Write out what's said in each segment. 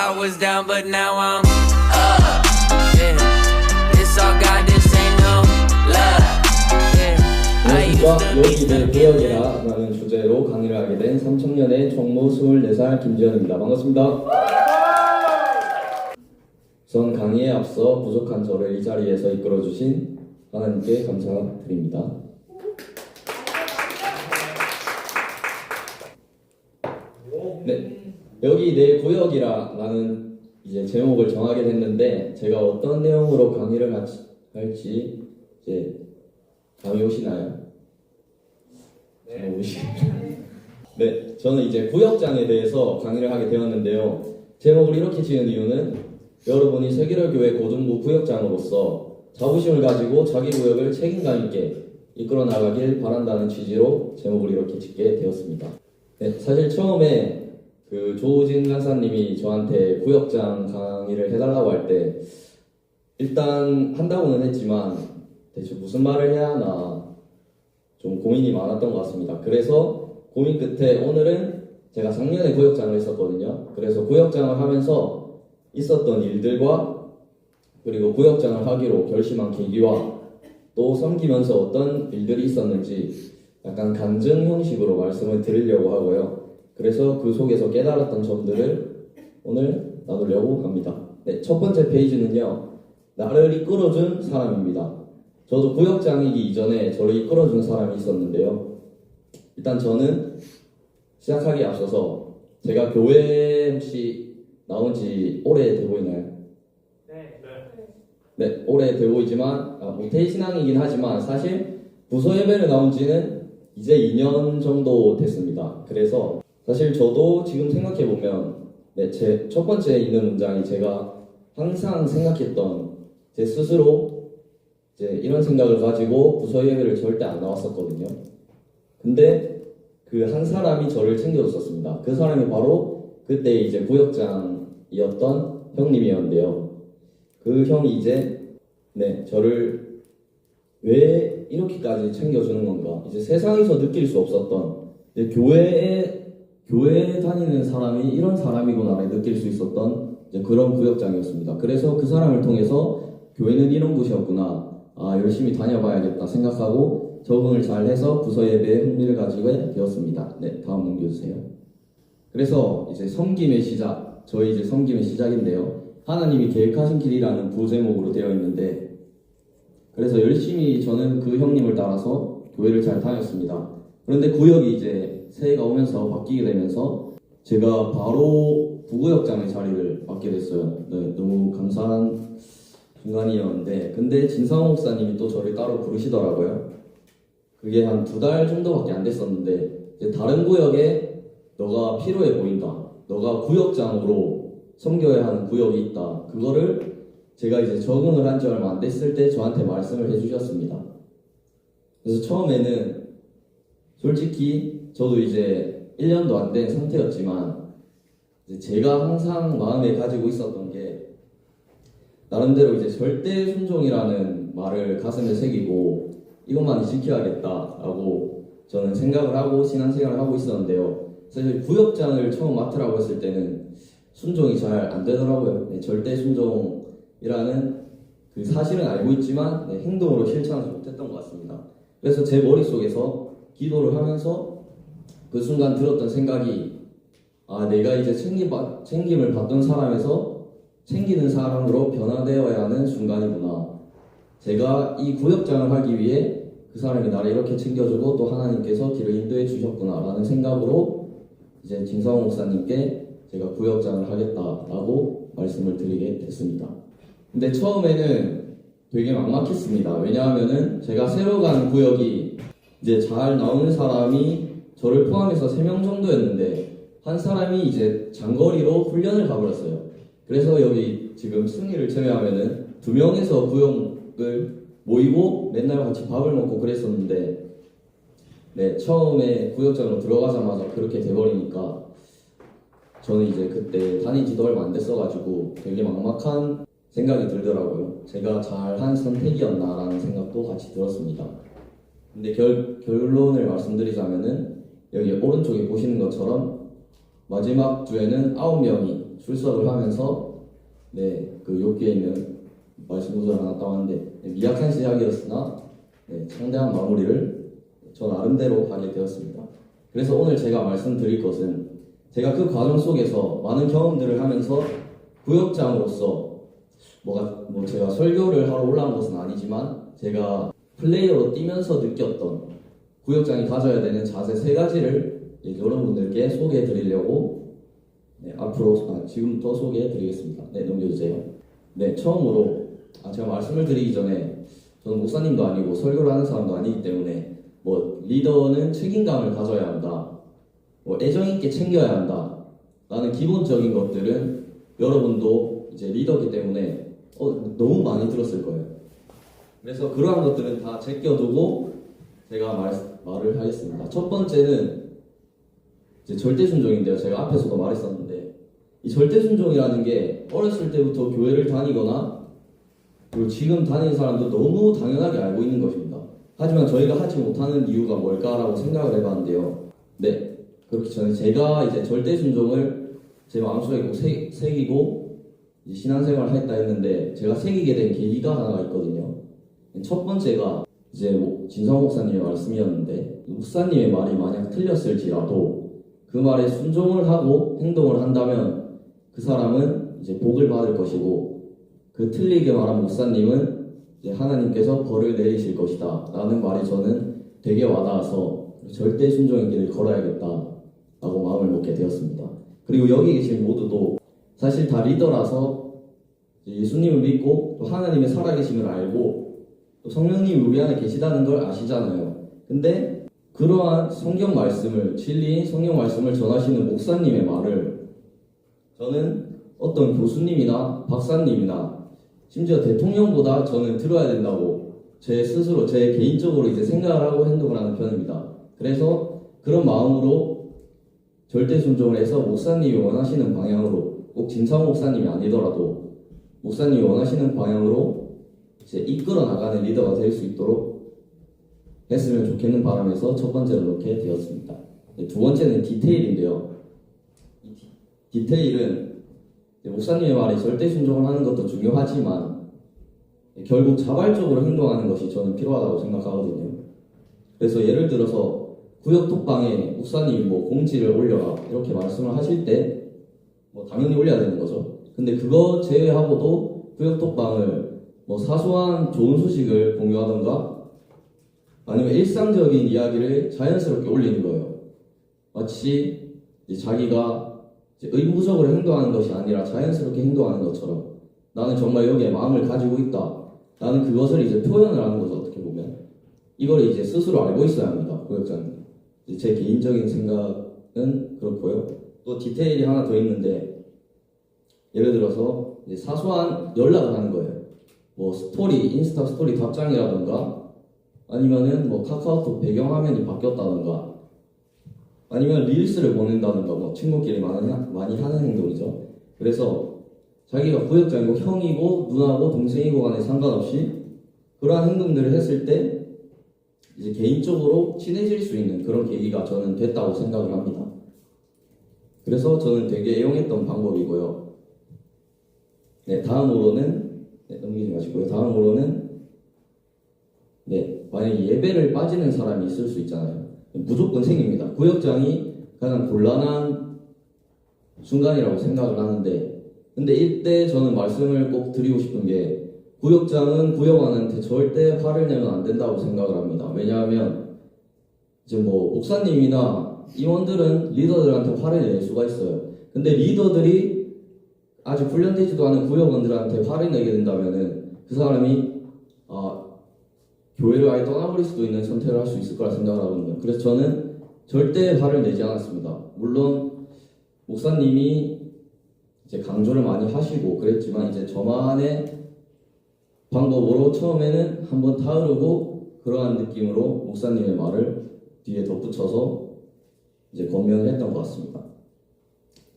I was down, but now I'm up. Yeah, this all God, this ain't no love. 안녕하십니까. 여기 내 구역이라 라는 주제로 강의를 하게 된 삼청년의 총무 24살 김지현입니다. 반갑습니다. 우선 강의에 앞서 부족한 저를 이 자리에서 이끌어주신 하나님께 감사드립니다. 네, 여기 내 구역이라 라는 이제 제목을 정하게 됐는데 제가 어떤 내용으로 강의를 할지 이제 감이 오시나요? 네, 저는 이제 구역장에 대해서 강의를 하게 되었는데요. 제목을 이렇게 지은 이유는 여러분이 세계로교회 고등부 구역장으로서 자부심을 가지고 자기 구역을 책임감 있게 이끌어 나가길 바란다는 취지로 제목을 이렇게 짓게 되었습니다. 네, 사실 처음에 그 조우진 간사님이 저한테 구역장 강의를 해달라고 할 때 일단 한다고는 했지만 대체 무슨 말을 해야 하나 좀 고민이 많았던 것 같습니다. 그래서 고민 끝에 오늘은 제가 작년에 구역장을 했었거든요. 그래서 구역장을 하면서 있었던 일들과 그리고 구역장을 하기로 결심한 계기와 또 섬기면서 어떤 일들이 있었는지 약간 간증 형식으로 말씀을 드리려고 하고요. 그래서 그 속에서 깨달았던 점들을 오늘 나누려고 합니다. 네, 첫 번째 페이지는요. 나를 이끌어준 사람입니다. 저도 구역장이기 이전에 저를 이끌어준 사람이 있었는데요. 일단 저는 시작하기에 앞서서 제가 교회 혹시 나온 지 오래 돼 보이나요? 네, 오래 돼 보이지만 모태신앙이긴 하지만 사실 부서 예배를 나온 지는 이제 2년 정도 됐습니다. 그래서 사실 저도 지금 생각해보면 네, 제 첫 번째 있는 문장이 제가 항상 생각했던 제 스스로 이제 이런 생각을 가지고 부서 예배를 절대 안 나왔었거든요. 근데 그 한 사람이 저를 챙겨줬었습니다. 그 사람이 바로 그때 이제 구역장이었던 형님이었는데요. 그 형이 이제 네, 저를 왜 이렇게까지 챙겨주는 건가? 이제 세상에서 느낄 수 없었던 교회에 다니는 사람이 이런 사람이구나를 느낄 수 있었던 이제 그런 구역장이었습니다. 그래서 그 사람을 통해서 교회는 이런 곳이었구나. 열심히 다녀봐야겠다 생각하고 적응을 잘해서 부서 예배에 흥미를 가지게 되었습니다. 네, 다음 넘겨주세요. 그래서 이제 섬김의 시작, 저희 이제 섬김의 시작인데요. 하나님이 계획하신 길이라는 부제목으로 되어 있는데 그래서 열심히 저는 그 형님을 따라서 교회를 잘 다녔습니다. 그런데 구역이 이제 새해가 오면서 바뀌게 되면서 제가 바로 부구역장의 자리를 맡게 됐어요. 네, 너무 감사한 순간이었는데 근데 진상호 목사님이 또 저를 따로 부르시더라고요. 그게 한 2달 정도밖에 안 됐었는데 이제 다른 구역에 너가 필요해 보인다. 너가 구역장으로 섬겨야 하는 구역이 있다. 그거를 제가 이제 적응을 한 지 얼마 안 됐을 때 저한테 말씀을 해주셨습니다. 그래서 처음에는 솔직히 저도 이제 1년도 안 된 상태였지만 이제 제가 항상 마음에 가지고 있었던 게 나름대로 이제 절대 순종이라는 말을 가슴에 새기고 이것만 지켜야겠다라고 저는 생각을 하고 신앙생활을 하고 있었는데요. 사실 구역장을 처음 맡으라고 했을 때는 순종이 잘 안 되더라고요. 네, 절대 순종이라는 그 사실은 알고 있지만 네, 행동으로 실천하지 못했던 것 같습니다. 그래서 제 머릿속에서 기도를 하면서 그 순간 들었던 생각이 내가 이제 챙김을 받던 사람에서 챙기는 사람으로 변화되어야 하는 순간이구나. 제가 이 구역장을 하기 위해 그 사람이 나를 이렇게 챙겨주고 또 하나님께서 길을 인도해 주셨구나 라는 생각으로 이제 진상호 목사님께 제가 구역장을 하겠다라고 말씀을 드리게 됐습니다. 근데 처음에는 되게 막막했습니다. 왜냐하면은 제가 새로 간 구역이 이제 잘 나오는 사람이 저를 포함해서 3명 정도였는데 한 사람이 이제 장거리로 훈련을 가버렸어요. 그래서 여기 지금 승리를 제외하면은 2명에서 구역을 모이고 맨날 같이 밥을 먹고 그랬었는데 네, 처음에 구역장으로 들어가자마자 그렇게 돼버리니까 저는 이제 그때 다닌 지도 얼마 안 됐어가지고 되게 막막한 생각이 들더라고요. 제가 잘한 선택이었나라는 생각도 같이 들었습니다. 근데 결론을 말씀드리자면은 여기 오른쪽에 보시는 것처럼 마지막 주에는 9명이 출석을 하면서 그 욕기에 있는 말씀 구절을 하나 따왔는데 미약한 시작이었으나 창대한 마무리를 저 나름대로 하게 되었습니다. 그래서 오늘 제가 말씀드릴 것은 제가 그 과정 속에서 많은 경험들을 하면서 구역장으로서 제가 설교를 하러 올라온 것은 아니지만 제가 플레이어로 뛰면서 느꼈던 구역장이 가져야 되는 자세 3가지를 여러분들께 소개해 드리려고 지금부터 소개해 드리겠습니다. 넘겨주세요. 처음으로 제가 말씀을 드리기 전에 저는 목사님도 아니고 설교를 하는 사람도 아니기 때문에 리더는 책임감을 가져야 한다, 애정 있게 챙겨야 한다 라는 기본적인 것들은 여러분도 이제 리더이기 때문에 너무 많이 들었을 거예요. 그래서 그러한 것들은 다 제껴두고 제가 말을 하겠습니다. 첫 번째는 이제 절대순종인데요. 제가 앞에서도 말했었는데 이 절대순종이라는 게 어렸을 때부터 교회를 다니거나 그리고 지금 다니는 사람도 너무 당연하게 알고 있는 것입니다. 하지만 저희가 하지 못하는 이유가 뭘까라고 생각을 해봤는데요. 그렇기 전에 제가 이제 절대순종을 제 마음속에 꼭 새기고 신앙생활을 했다 했는데 제가 새기게 된 계기가 하나가 있거든요. 첫 번째가 이제 진성 목사님의 말씀이었는데 목사님의 말이 만약 틀렸을지라도 그 말에 순종을 하고 행동을 한다면 그 사람은 이제 복을 받을 것이고 그 틀리게 말한 목사님은 이제 하나님께서 벌을 내리실 것이다 라는 말이 저는 되게 와닿아서 절대 순종의 길을 걸어야겠다 라고 마음을 먹게 되었습니다. 그리고 여기 계신 모두도 사실 다 리더라서 예수님을 믿고 또 하나님의 살아계심을 알고 또 성령님이 우리 안에 계시다는 걸 아시잖아요. 근데 그러한 성경 말씀을, 진리인 성경 말씀을 전하시는 목사님의 말을 저는 어떤 교수님이나 박사님이나 심지어 대통령보다 저는 들어야 된다고 제 스스로, 제 개인적으로 이제 생각을 하고 행동을 하는 편입니다. 그래서 그런 마음으로 절대 순종을 해서 목사님이 원하시는 방향으로, 꼭 진성 목사님이 아니더라도 목사님이 원하시는 방향으로 이제 이끌어 나가는 리더가 될 수 있도록 했으면 좋겠는 바람에서 첫 번째로 이렇게 되었습니다. 두 번째는 디테일인데요. 디테일은 목사님의 말에 절대 순종을 하는 것도 중요하지만 결국 자발적으로 행동하는 것이 저는 필요하다고 생각하거든요. 그래서 예를 들어서 구역 톡방에 목사님이 공지를 올려라 이렇게 말씀을 하실 때 당연히 올려야 되는 거죠. 근데 그거 제외하고도 구역 톡방을 사소한 좋은 소식을 공유하던가 아니면 일상적인 이야기를 자연스럽게 올리는 거예요. 마치 자기가 의무적으로 행동하는 것이 아니라 자연스럽게 행동하는 것처럼 나는 정말 여기에 마음을 가지고 있다. 나는 그것을 이제 표현을 하는 거죠. 어떻게 보면 이걸 이제 스스로 알고 있어야 합니다. 구역장님. 제 개인적인 생각은 그렇고요. 또 디테일이 하나 더 있는데 예를 들어서 이제 사소한 연락을 하는 거예요. 스토리, 인스타 스토리 답장이라던가 아니면은 카카오톡 배경화면이 바뀌었다던가 아니면 릴스를 보낸다던가 친구끼리 많이 하는 행동이죠. 그래서 자기가 구역장이고 형이고 누나고 동생이고 간에 상관없이 그러한 행동들을 했을 때 이제 개인적으로 친해질 수 있는 그런 계기가 저는 됐다고 생각을 합니다. 그래서 저는 되게 애용했던 방법이고요. 다음으로는 넘기지 마시고요. 다음으로는 만약에 예배를 빠지는 사람이 있을 수 있잖아요. 무조건 생깁니다. 구역장이 가장 곤란한 순간이라고 생각을 하는데 근데 이때 저는 말씀을 꼭 드리고 싶은 게 구역장은 구역원한테 절대 화를 내면 안 된다고 생각을 합니다. 왜냐하면 이제 목사님이나 임원들은 리더들한테 화를 낼 수가 있어요. 근데 리더들이 아직 훈련되지도 않은 구역원들한테 화를 내게 된다면은 그 사람이 교회를 아예 떠나버릴 수도 있는 선택을 할 수 있을 거라 생각을 하거든요. 그래서 저는 절대 화를 내지 않았습니다. 물론 목사님이 이제 강조를 많이 하시고 그랬지만 이제 저만의 방법으로 처음에는 한번 타으르고 그러한 느낌으로 목사님의 말을 뒤에 덧붙여서 이제 권면을 했던 것 같습니다.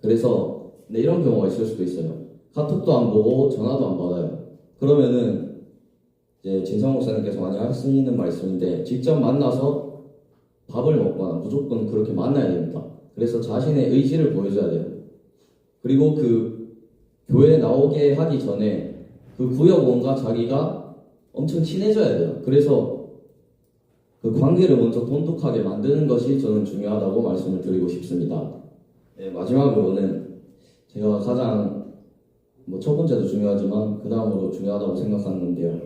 그래서 이런 경우가 있을 수도 있어요. 카톡도 안 보고 전화도 안 받아요. 그러면은 이제 진성 목사님께서 많이 하시는 말씀인데 직접 만나서 밥을 먹거나 무조건 그렇게 만나야 됩니다. 그래서 자신의 의지를 보여줘야 돼요. 그리고 그 교회 나오게 하기 전에 그 구역원과 자기가 엄청 친해져야 돼요. 그래서 그 관계를 먼저 돈독하게 만드는 것이 저는 중요하다고 말씀을 드리고 싶습니다. 네, 마지막으로는 제가 가장 첫 번째도 중요하지만 그 다음으로 중요하다고 생각하는데요.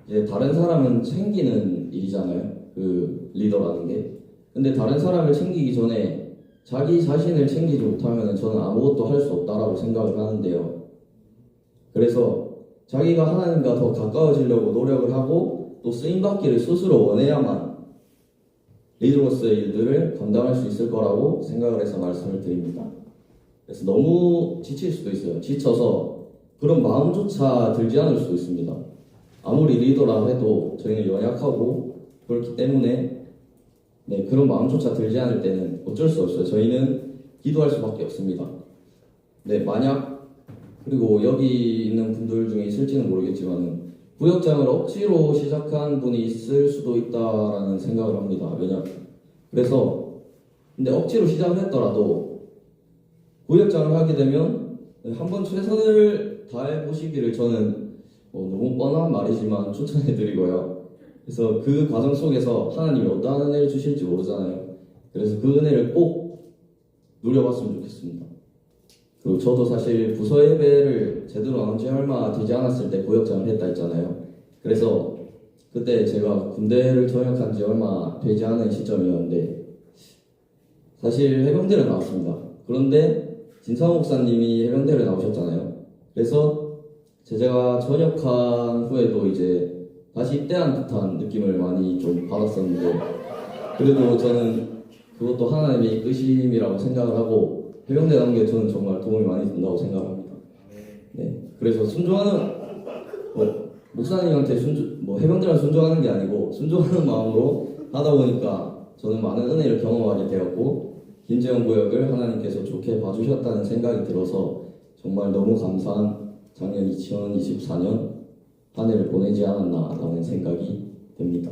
이제 다른 사람은 챙기는 일이잖아요. 그 리더라는 게. 근데 다른 사람을 챙기기 전에 자기 자신을 챙기지 못하면 저는 아무것도 할 수 없다라고 생각을 하는데요. 그래서 자기가 하나님과 더 가까워지려고 노력을 하고 또 쓰임받기를 스스로 원해야만 리더로서의 일들을 감당할 수 있을 거라고 생각을 해서 말씀을 드립니다. 그래서 너무 지칠 수도 있어요. 지쳐서 그런 마음조차 들지 않을 수도 있습니다. 아무리 리더라 해도 저희는 연약하고 그렇기 때문에 그런 마음조차 들지 않을 때는 어쩔 수 없어요. 저희는 기도할 수밖에 없습니다. 만약 그리고 여기 있는 분들 중에 있을지는 모르겠지만 구역장을 억지로 시작한 분이 있을 수도 있다라는 생각을 합니다. 그래서 근데 억지로 시작을 했더라도 구역장을 하게 되면 한번 최선을 다해 보시기를 저는 너무 뻔한 말이지만 추천해드리고요. 그래서 그 과정 속에서 하나님이 어떠한 은혜를 주실지 모르잖아요. 그래서 그 은혜를 꼭 누려봤으면 좋겠습니다. 그리고 저도 사실 부서 예배를 제대로 안 한 지 얼마 되지 않았을 때 구역장을 했다 했잖아요. 그래서 그때 제가 군대를 전역한 지 얼마 되지 않은 시점이었는데 사실 해병대를 나왔습니다. 그런데 진상호 목사님이 해병대를 나오셨잖아요. 그래서 제가 전역한 후에도 이제 다시 입대한 듯한 느낌을 많이 좀 받았었는데 그래도 저는 그것도 하나님의 이끄심이라고 생각을 하고 해병대 나온 게 저는 정말 도움이 많이 된다고 생각을 합니다. 그래서 순종하는 목사님한테 해병대랑 순종하는 게 아니고 순종하는 마음으로 하다 보니까 저는 많은 은혜를 경험하게 되었고 김재원 구역을 하나님께서 좋게 봐주셨다는 생각이 들어서 정말 너무 감사한 작년 2024년 한 해를 보내지 않았나라는 생각이 듭니다.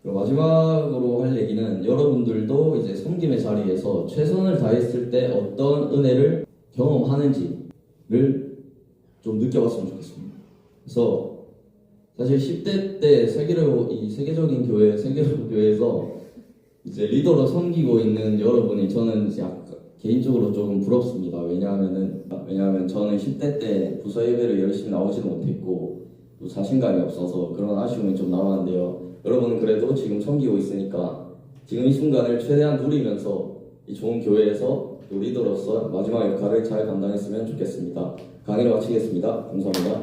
그리고 마지막으로 할 얘기는 여러분들도 이제 섬김의 자리에서 최선을 다했을 때 어떤 은혜를 경험하는지를 좀 느껴봤으면 좋겠습니다. 그래서 사실 10대 때 세계적인 교회, 세계로 교회에서 이제 리더로 섬기고 있는 여러분이 저는 개인적으로 조금 부럽습니다. 왜냐하면 저는 10대 때 부서 예배를 열심히 나오지도 못했고 또 자신감이 없어서 그런 아쉬움이 좀 남았는데요. 여러분은 그래도 지금 섬기고 있으니까 지금 이 순간을 최대한 누리면서 이 좋은 교회에서 또 리더로서 마지막 역할을 잘 감당했으면 좋겠습니다. 강의를 마치겠습니다. 감사합니다.